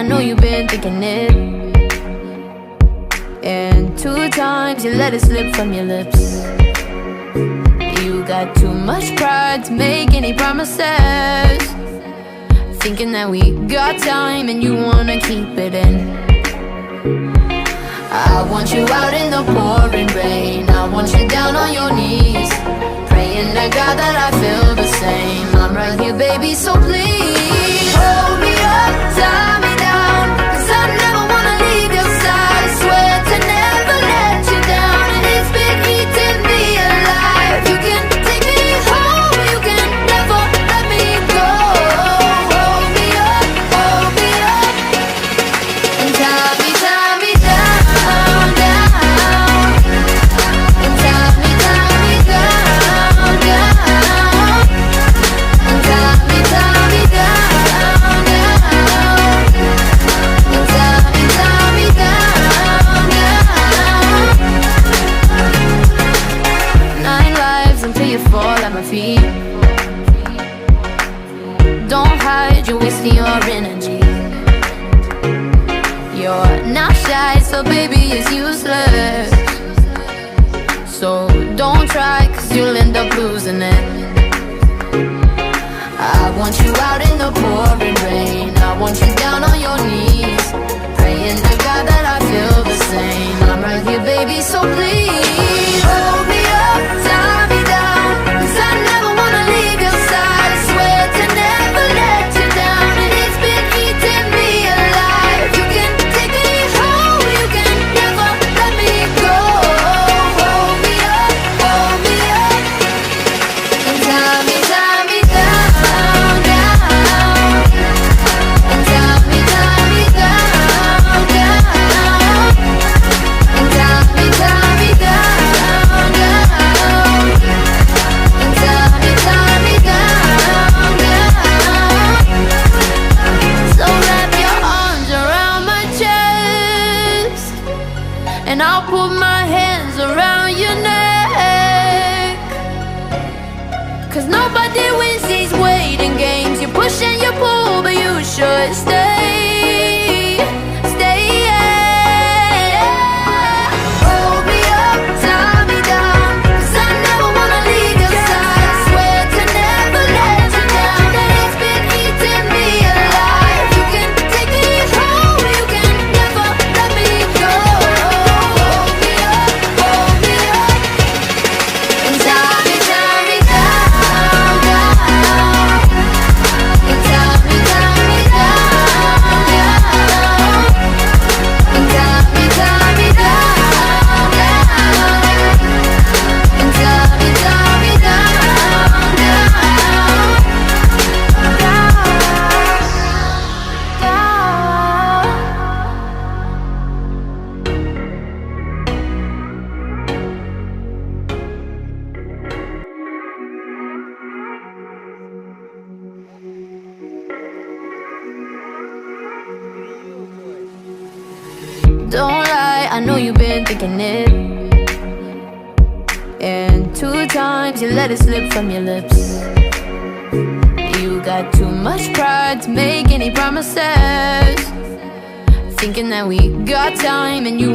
know you've been thinking it, and 2 times you let it slip from your lips. You got too much pride to make any promises, thinking that we got time and you wanna keep it in. I want you out in the pouring rain, I want you down on your knees, praying to God that I feel the same. I'm right here, baby, so please hold me up, tie me down, 'cause I never wanna leave your side. I swear to never let you down, and it's been eating me alive. You can take me home, you can never let me go. Hold me up, and tie me down, down, and tie me down, down, and tie me down, and tie me down, down. 9 lives until you fall at my feet. Don't hide, you're wasting your energy. You're not shy, so baby, it's useless. So don't try, 'cause you'll end up losing it. I want you out in the pouring rain, I want you down on your knees, praying to God that I feel the same. I'm right here, baby, so please hold me up, tie me down, 'cause I never wanna leave your side. I swear to never let you down, and it's been eating me alive. You can take me home, you can never let me go. Hold me up, and tie me down, down, and tie me down, down, and tie me down, down, and tie me down, down. So wrap your arms around my chest, and I'll put my hands around your neck. 'Cause nobody wins these waiting games. You push and you pull, but you should stay, stay. Hold me up, tie me down, 'cause I never wanna leave your side. I swear to never let you down, and it's been eating me alive. You can take me home, you can never let me go. Hold me up, and tie me down, down, and tie me down, down, and tie me down, down, and tie me Don't lie, I know you've been thinking it, and 2 times you let it slip from your lips. You got too much pride to make any promises, thinking that we got time and you